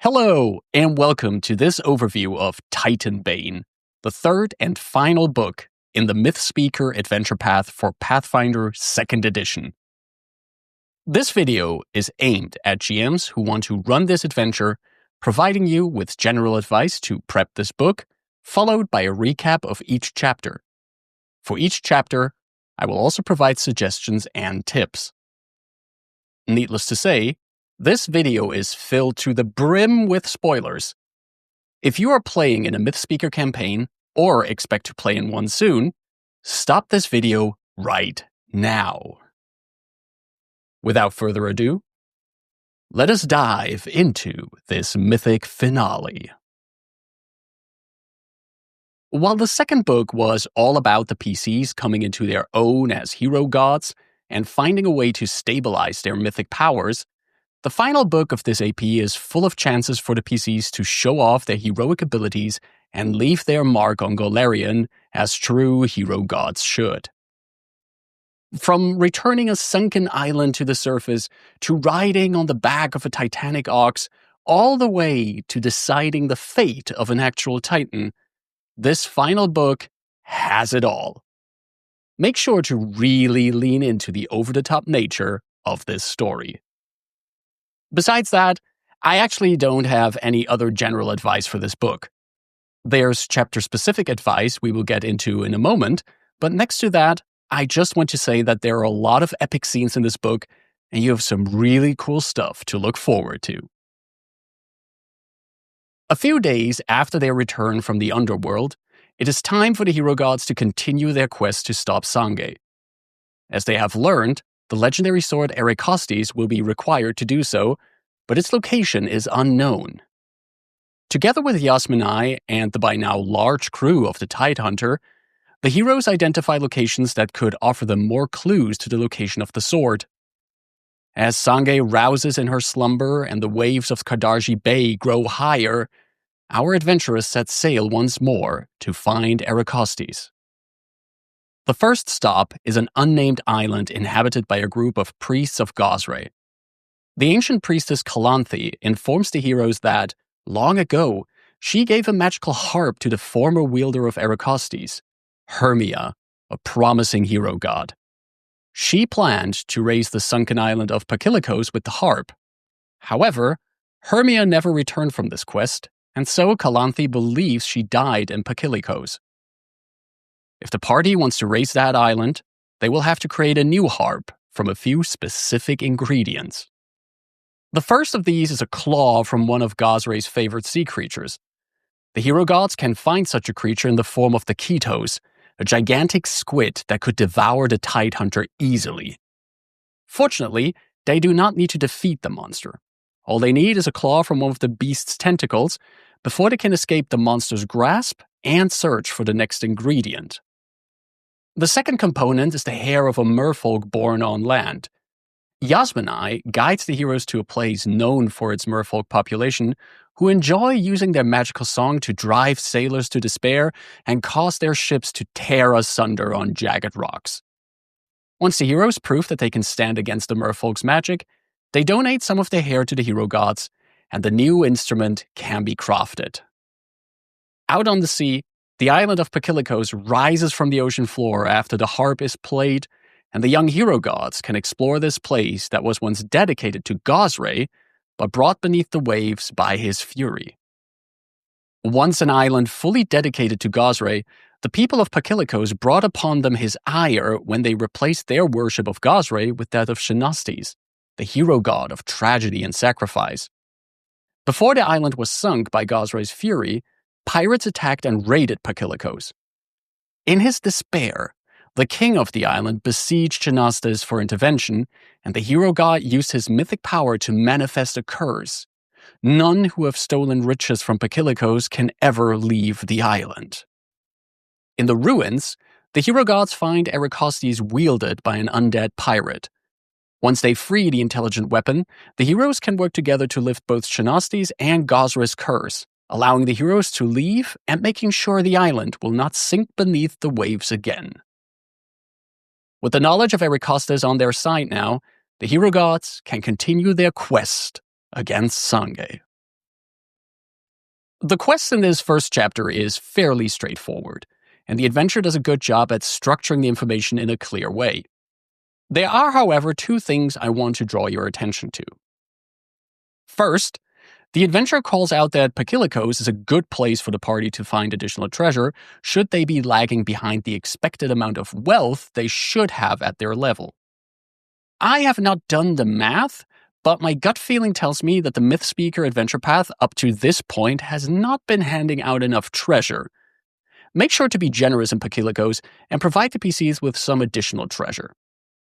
Hello, and welcome to this overview of Titanbane, the third and final book in the Mythspeaker adventure path for Pathfinder Second Edition. This video is aimed at GMs who want to run this adventure, providing you with general advice to prep this book, followed by a recap of each chapter. For each chapter, I will also provide suggestions and tips. Needless to say, this video is filled to the brim with spoilers. If you are playing in a Mythspeaker campaign, or expect to play in one soon, stop this video right now. Without further ado, let us dive into this mythic finale. While the second book was all about the PCs coming into their own as hero gods and finding a way to stabilize their mythic powers, the final book of this AP is full of chances for the PCs to show off their heroic abilities and leave their mark on Golarion as true hero gods should. From returning a sunken island to the surface, to riding on the back of a titanic ox, all the way to deciding the fate of an actual titan, this final book has it all. Make sure to really lean into the over-the-top nature of this story. Besides that, I actually don't have any other general advice for this book. There's chapter-specific advice we will get into in a moment, but next to that, I just want to say that there are a lot of epic scenes in this book, and you have some really cool stuff to look forward to. A few days after their return from the underworld, it is time for the hero gods to continue their quest to stop Sangay. As they have learned, the legendary sword Attains will be required to do so, but its location is unknown. Together with Yasminai and the by now large crew of the Tidehunter, the heroes identify locations that could offer them more clues to the location of the sword. As Sangay rouses in her slumber and the waves of Kadarji Bay grow higher, our adventurers set sail once more to find Attains. The first stop is an unnamed island inhabited by a group of priests of Gosrae. The ancient priestess Calanthe informs the heroes that, long ago, she gave a magical harp to the former wielder of Attains, Hermia, a promising hero god. She planned to raise the sunken island of Pakilikos with the harp. However, Hermia never returned from this quest, and so Calanthe believes she died in Pakilikos. If the party wants to raise that island, they will have to create a new harp from a few specific ingredients. The first of these is a claw from one of Gosrae's favorite sea creatures. The hero gods can find such a creature in the form of the Ketos, a gigantic squid that could devour the Tidehunter easily. Fortunately, they do not need to defeat the monster. All they need is a claw from one of the beast's tentacles before they can escape the monster's grasp and search for the next ingredient. The second component is the hair of a merfolk born on land. Yasminai guides the heroes to a place known for its merfolk population, who enjoy using their magical song to drive sailors to despair and cause their ships to tear asunder on jagged rocks. Once the heroes prove that they can stand against the merfolk's magic, they donate some of their hair to the hero gods, and the new instrument can be crafted. Out on the sea, the island of Pakilikos rises from the ocean floor after the harp is played, and the young hero gods can explore this place that was once dedicated to Gosrae, but brought beneath the waves by his fury. Once an island fully dedicated to Gosrae, the people of Pakilikos brought upon them his ire when they replaced their worship of Gosrae with that of Shenastes, the hero god of tragedy and sacrifice. Before the island was sunk by Gosrae's fury, pirates attacked and raided Pakilikos. In his despair, the king of the island besieged Shenastes for intervention, and the hero god used his mythic power to manifest a curse. None who have stolen riches from Pakilikos can ever leave the island. In the ruins, the hero gods find Attains wielded by an undead pirate. Once they free the intelligent weapon, the heroes can work together to lift both Shenastes and Gosrae's curse, allowing the heroes to leave and making sure the island will not sink beneath the waves again. With the knowledge of Attains on their side now, the hero gods can continue their quest against Sangay. The quest in this first chapter is fairly straightforward, and the adventure does a good job at structuring the information in a clear way. There are, however, two things I want to draw your attention to. First, the adventure calls out that Pakilikos is a good place for the party to find additional treasure should they be lagging behind the expected amount of wealth they should have at their level. I have not done the math, but my gut feeling tells me that the Mythspeaker adventure path up to this point has not been handing out enough treasure. Make sure to be generous in Pakilikos and provide the PCs with some additional treasure.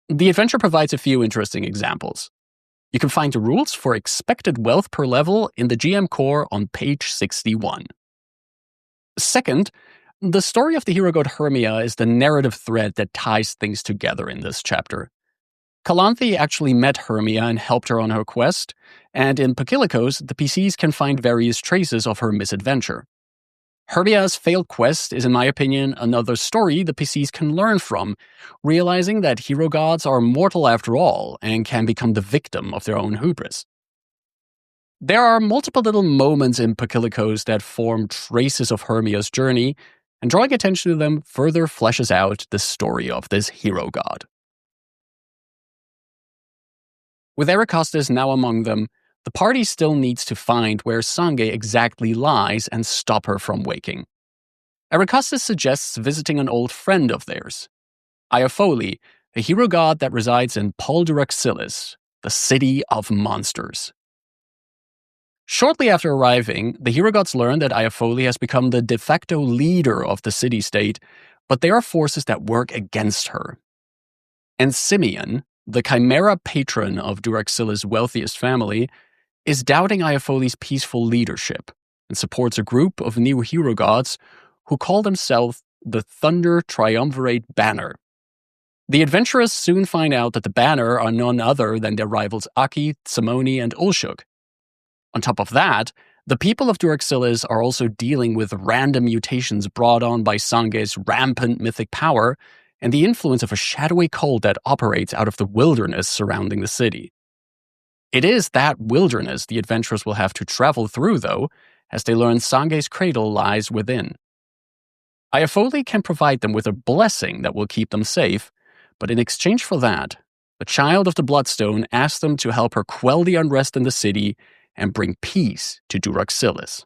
The adventure provides a few interesting examples. You can find the rules for expected wealth per level in the GM core on page 61. Second, the story of the hero god Hermia is the narrative thread that ties things together in this chapter. Calanthe actually met Hermia and helped her on her quest, and in Pakilikos, the PCs can find various traces of her misadventure. Hermia's failed quest is, in my opinion, another story the PCs can learn from, realizing that hero gods are mortal after all and can become the victim of their own hubris. There are multiple little moments in Pakilikos that form traces of Hermia's journey, and drawing attention to them further fleshes out the story of this hero god. With Erekostes now among them, the party still needs to find where Sangay exactly lies and stop her from waking. Erekostes suggests visiting an old friend of theirs, Iapholi, a hero god that resides in Polyduraxilis, the city of monsters. Shortly after arriving, the hero gods learn that Iapholi has become the de facto leader of the city-state, but there are forces that work against her. And Simeon, the chimera patron of Duraxilis' wealthiest family, is doubting Iapholi's peaceful leadership and supports a group of new hero gods who call themselves the Thunder Triumvirate Banner. The adventurers soon find out that the Banner are none other than their rivals Aki, Tsamoni, and Ulshuk. On top of that, the people of Duraxilis are also dealing with random mutations brought on by Sangay's rampant mythic power and the influence of a shadowy cult that operates out of the wilderness surrounding the city. It is that wilderness the adventurers will have to travel through, though, as they learn Sangay's cradle lies within. Iapholi can provide them with a blessing that will keep them safe, but in exchange for that, the Child of the Bloodstone asks them to help her quell the unrest in the city and bring peace to Duraxilis.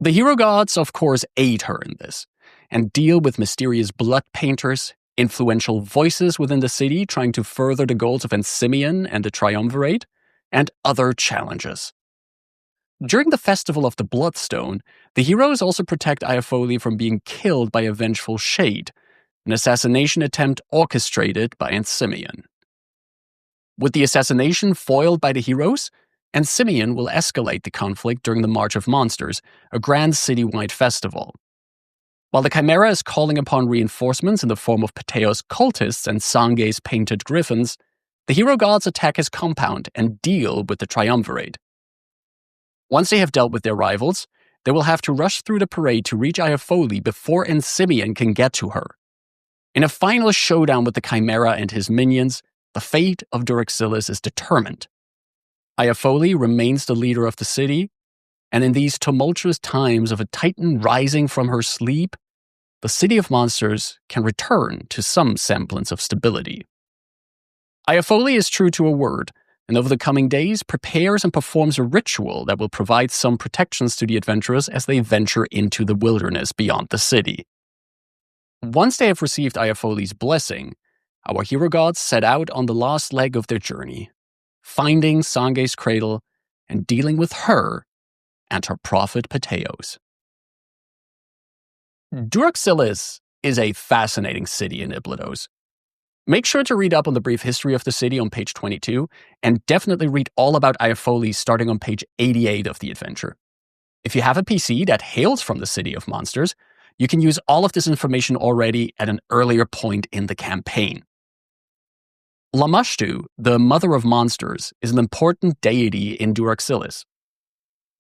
The hero gods, of course, aid her in this, and deal with mysterious blood painters, influential voices within the city trying to further the goals of Ensymion and the Triumvirate, and other challenges. During the Festival of the Bloodstone, the heroes also protect Iapholi from being killed by a vengeful shade, an assassination attempt orchestrated by Ensymion. With the assassination foiled by the heroes, Ensymion will escalate the conflict during the March of Monsters, a grand citywide festival. While the Chimera is calling upon reinforcements in the form of Pateos cultists and Sangay's painted griffins, the hero gods attack his compound and deal with the Triumvirate. Once they have dealt with their rivals, they will have to rush through the parade to reach Iapholi before Ensymion can get to her. In a final showdown with the Chimera and his minions, the fate of Duraxilis is determined. Iapholi remains the leader of the city, and in these tumultuous times of a Titan rising from her sleep, the City of Monsters can return to some semblance of stability. Iapholi is true to her word, and over the coming days prepares and performs a ritual that will provide some protections to the adventurers as they venture into the wilderness beyond the city. Once they have received Iapholi's blessing, our hero gods set out on the last leg of their journey, finding Sangay's cradle and dealing with her and her prophet Pateos. Duraxilis is a fascinating city in Iblydos. Make sure to read up on the brief history of the city on page 22, and definitely read all about Iapholi starting on page 88 of the adventure. If you have a PC that hails from the City of Monsters, you can use all of this information already at an earlier point in the campaign. Lamashtu, the Mother of Monsters, is an important deity in Duraxilis.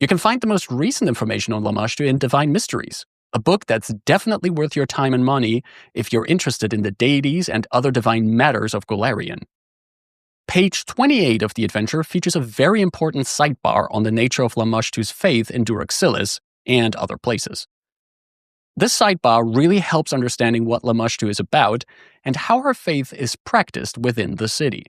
You can find the most recent information on Lamashtu in Divine Mysteries, a book that's definitely worth your time and money if you're interested in the deities and other divine matters of Golarion. Page 28 of the adventure features a very important sidebar on the nature of Lamashtu's faith in Duraxillis and other places. This sidebar really helps understanding what Lamashtu is about and how her faith is practiced within the city.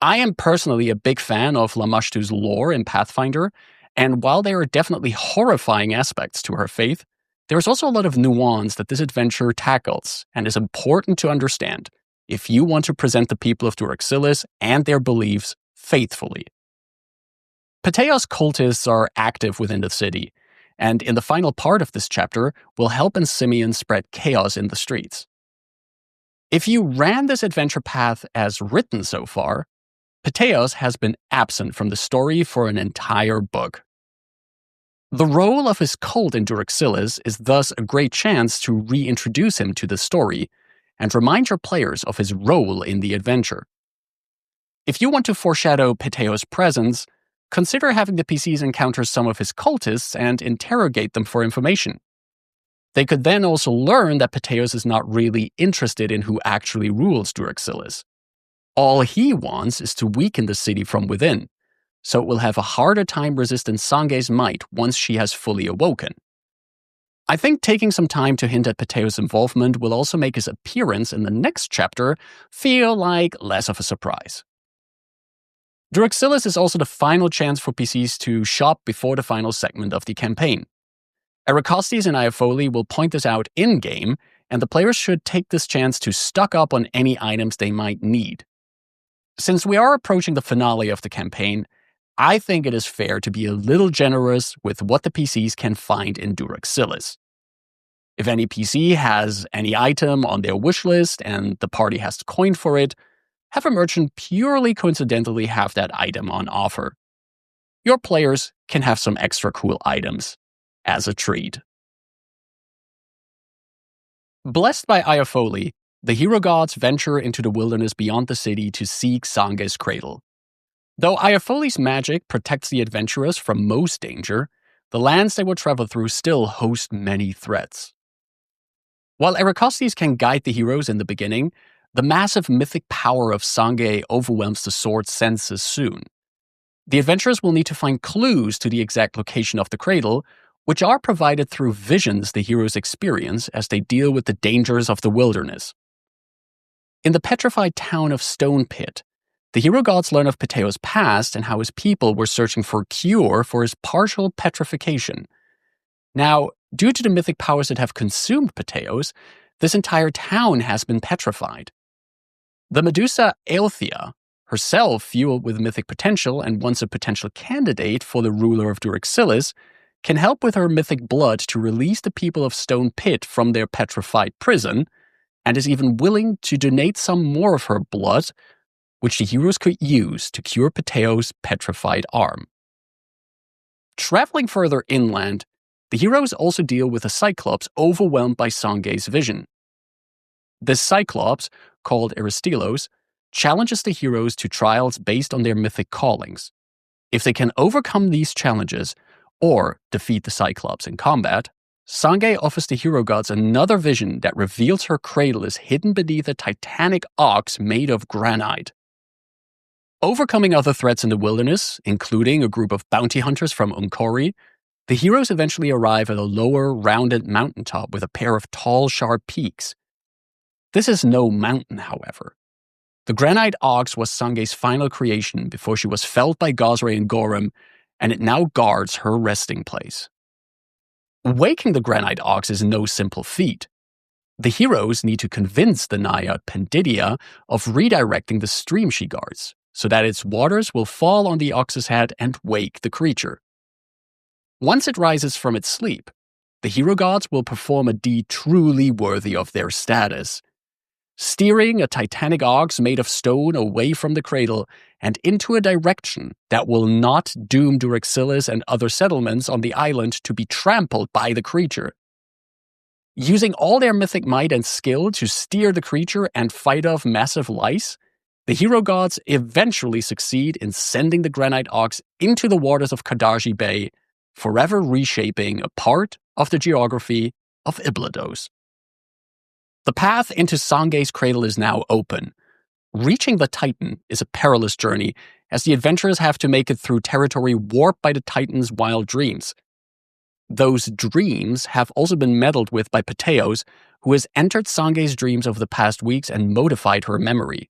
I am personally a big fan of Lamashtu's lore in Pathfinder, and while there are definitely horrifying aspects to her faith, there is also a lot of nuance that this adventure tackles and is important to understand if you want to present the people of Duraxillis and their beliefs faithfully. Pateos cultists are active within the city, and in the final part of this chapter will help Ensymion spread chaos in the streets. If you ran this adventure path as written so far, Pateos has been absent from the story for an entire book. The role of his cult in Duraxillis is thus a great chance to reintroduce him to the story and remind your players of his role in the adventure. If you want to foreshadow Pateos' presence, consider having the PCs encounter some of his cultists and interrogate them for information. They could then also learn that Pateos is not really interested in who actually rules Duraxillis. All he wants is to weaken the city from within, so it will have a harder time resisting Sange's might once she has fully awoken. I think taking some time to hint at Pateos' involvement will also make his appearance in the next chapter feel like less of a surprise. Duraxillis is also the final chance for PCs to shop before the final segment of the campaign. Erekostes and Iafoli will point this out in-game, and the players should take this chance to stock up on any items they might need. Since we are approaching the finale of the campaign, I think it is fair to be a little generous with what the PCs can find in Duraxillis. If any PC has any item on their wish list and the party has to coin for it, have a merchant purely coincidentally have that item on offer. Your players can have some extra cool items as a treat. Blessed by Iafoli, the hero gods venture into the wilderness beyond the city to seek Sange's cradle. Though Iafoli's magic protects the adventurers from most danger, the lands they will travel through still host many threats. While Erekostes can guide the heroes in the beginning, the massive mythic power of Sange overwhelms the sword's senses soon. The adventurers will need to find clues to the exact location of the cradle, which are provided through visions the heroes experience as they deal with the dangers of the wilderness. In the petrified town of Stone Pit, the hero gods learn of Pateos' past and how his people were searching for a cure for his partial petrification. Now, due to the mythic powers that have consumed Pateos, this entire town has been petrified. The Medusa Althea, herself fueled with mythic potential and once a potential candidate for the ruler of Duraxillis, can help with her mythic blood to release the people of Stone Pit from their petrified prison, and is even willing to donate some more of her blood, which the heroes could use to cure Pateos' petrified arm. Traveling further inland, the heroes also deal with a Cyclops overwhelmed by Sange's vision. This Cyclops, called Aristylos, challenges the heroes to trials based on their mythic callings. If they can overcome these challenges, or defeat the Cyclops in combat, Sange offers the hero gods another vision that reveals her cradle is hidden beneath a titanic ox made of granite. Overcoming other threats in the wilderness, including a group of bounty hunters from Unkori, the heroes eventually arrive at a lower, rounded mountaintop with a pair of tall, sharp peaks. This is no mountain, however. The granite ox was Sange's final creation before she was felled by Gosre and Gorem, and it now guards her resting place. Waking the granite ox is no simple feat. The heroes need to convince the naiad Pendidia of redirecting the stream she guards, so that its waters will fall on the ox's head and wake the creature. Once it rises from its sleep, the hero gods will perform a deed truly worthy of their status. Steering a titanic ox made of stone away from the cradle and into a direction that will not doom Duraxillis and other settlements on the island to be trampled by the creature. Using all their mythic might and skill to steer the creature and fight off massive lice, the hero gods eventually succeed in sending the granite ox into the waters of Kadarji Bay, forever reshaping a part of the geography of Iblydos. The path into Sange's cradle is now open, Reaching the Titan is a perilous journey, as the adventurers have to make it through territory warped by the Titan's wild dreams. Those dreams have also been meddled with by Pathfinder, who has entered Sangay's dreams over the past weeks and modified her memory.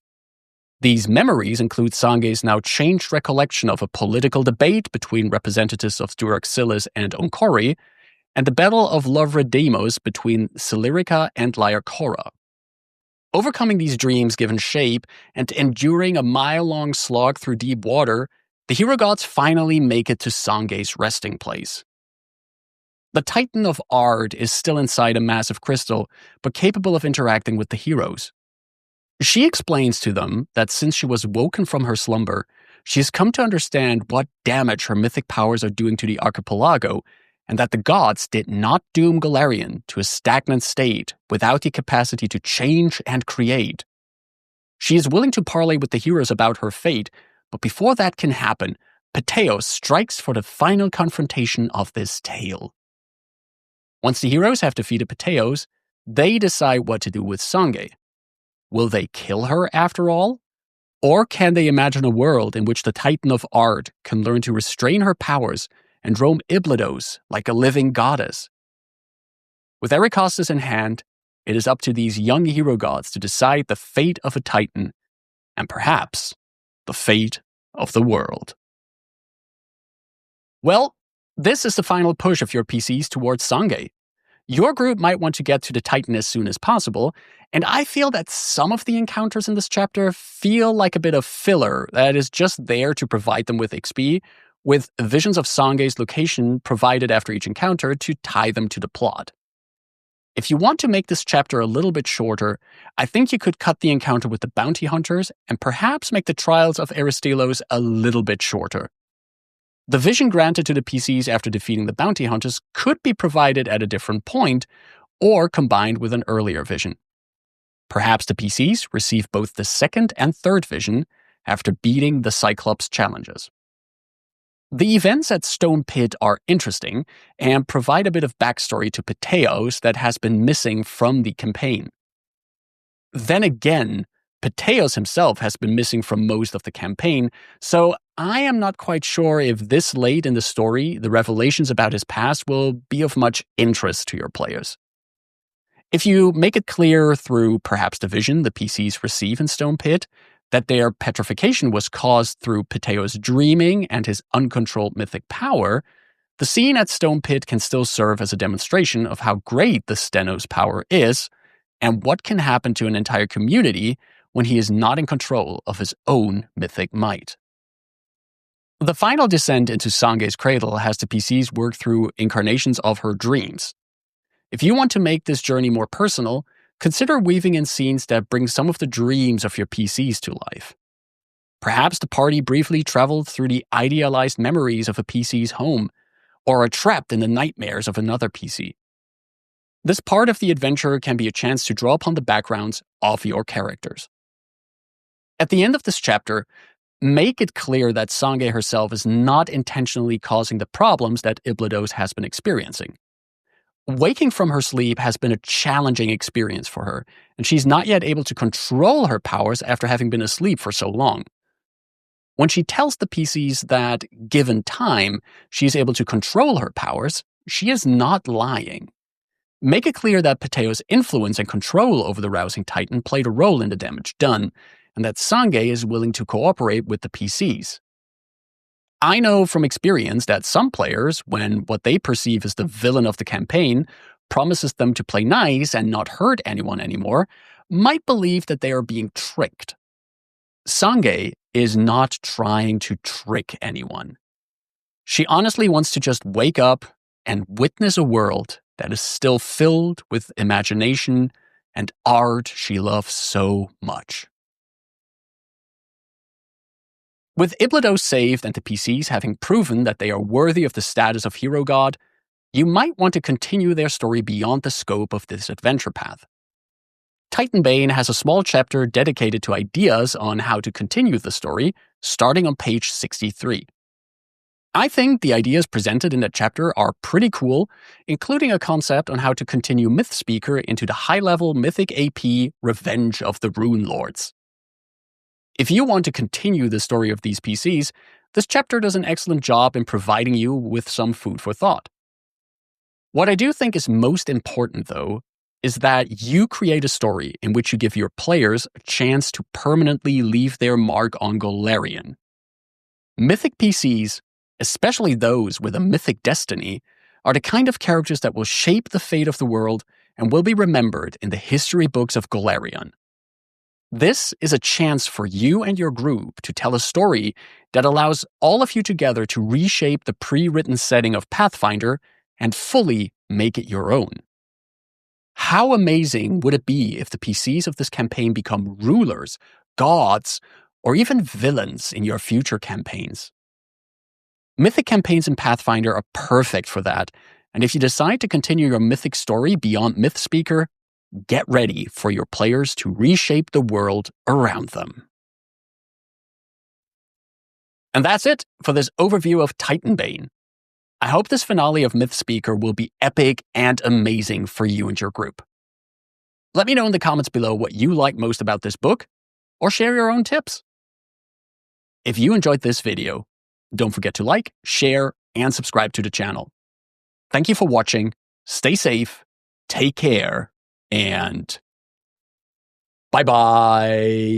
These memories include Sangay's now changed recollection of a political debate between representatives of Duraxilis and Onkori, and the Battle of Lovredemos between Silirica and Lyarkora. Overcoming these dreams given shape and enduring a mile-long slog through deep water, the hero gods finally make it to Sangay's resting place. The Titan of Ard is still inside a massive crystal, but capable of interacting with the heroes. She explains to them that since she was woken from her slumber, she has come to understand what damage her mythic powers are doing to the archipelago, and that the gods did not doom Golarion to a stagnant state without the capacity to change and create. She is willing to parley with the heroes about her fate, but before that can happen, Pathfinder strikes for the final confrontation of this tale. Once the heroes have defeated Pathfinder, they decide what to do with Sangay. Will they kill her after all? Or can they imagine a world in which the Titan of Ard can learn to restrain her powers and roam Iblydos like a living goddess? With Ericostus in hand, it is up to these young hero gods to decide the fate of a Titan, and perhaps the fate of the world. Well, this is the final push of your PCs towards Sangay. Your group might want to get to the Titan as soon as possible, and I feel that some of the encounters in this chapter feel like a bit of filler that is just there to provide them with XP, with visions of Sangay's location provided after each encounter to tie them to the plot. If you want to make this chapter a little bit shorter, I think you could cut the encounter with the bounty hunters and perhaps make the trials of Aristelos a little bit shorter. The vision granted to the PCs after defeating the bounty hunters could be provided at a different point, or combined with an earlier vision. Perhaps the PCs receive both the second and third vision after beating the Cyclops challenges. The events at Stone Pit are interesting and provide a bit of backstory to Pathos that has been missing from the campaign. Then again, Pathos himself has been missing from most of the campaign, so I am not quite sure if this late in the story, the revelations about his past will be of much interest to your players. If you make it clear through perhaps the vision the PCs receive in Stone Pit that their petrification was caused through Pathos dreaming and his uncontrolled mythic power, the scene at Stone Pit can still serve as a demonstration of how great the Stenos power is and what can happen to an entire community when he is not in control of his own mythic might. The final descent into Sangay's cradle has the PCs work through incarnations of her dreams. If you want to make this journey more personal, consider weaving in scenes that bring some of the dreams of your PCs to life. Perhaps the party briefly traveled through the idealized memories of a PC's home, or are trapped in the nightmares of another PC. This part of the adventure can be a chance to draw upon the backgrounds of your characters. At the end of this chapter, make it clear that Sangay herself is not intentionally causing the problems that Iblydos has been experiencing. Waking from her sleep has been a challenging experience for her, and she's not yet able to control her powers after having been asleep for so long. When she tells the PCs that, given time, she is able to control her powers, she is not lying. Make it clear that Pathos' influence and control over the Rousing Titan played a role in the damage done, and that Sangay is willing to cooperate with the PCs. I know from experience that some players, when what they perceive as the villain of the campaign promises them to play nice and not hurt anyone anymore, might believe that they are being tricked. Sangay is not trying to trick anyone. She honestly wants to just wake up and witness a world that is still filled with imagination and art she loves so much. With Iblydos saved and the PCs having proven that they are worthy of the status of hero god, you might want to continue their story beyond the scope of this adventure path. Titanbane has a small chapter dedicated to ideas on how to continue the story, starting on page 63. I think the ideas presented in that chapter are pretty cool, including a concept on how to continue Mythspeaker into the high-level Mythic AP Revenge of the Rune Lords. If you want to continue the story of these PCs, this chapter does an excellent job in providing you with some food for thought. What I do think is most important, though, is that you create a story in which you give your players a chance to permanently leave their mark on Golarion. Mythic PCs, especially those with a mythic destiny, are the kind of characters that will shape the fate of the world and will be remembered in the history books of Golarion. This is a chance for you and your group to tell a story that allows all of you together to reshape the pre-written setting of Pathfinder and fully make it your own. How amazing would it be if the PCs of this campaign become rulers, gods, or even villains in your future campaigns? Mythic campaigns in Pathfinder are perfect for that, and if you decide to continue your mythic story beyond Mythspeaker, get ready for your players to reshape the world around them. And that's it for this overview of Titanbane. I hope this finale of Mythspeaker will be epic and amazing for you and your group. Let me know in the comments below what you like most about this book, or share your own tips. If you enjoyed this video, don't forget to like, share, and subscribe to the channel. Thank you for watching, stay safe, take care, and bye-bye.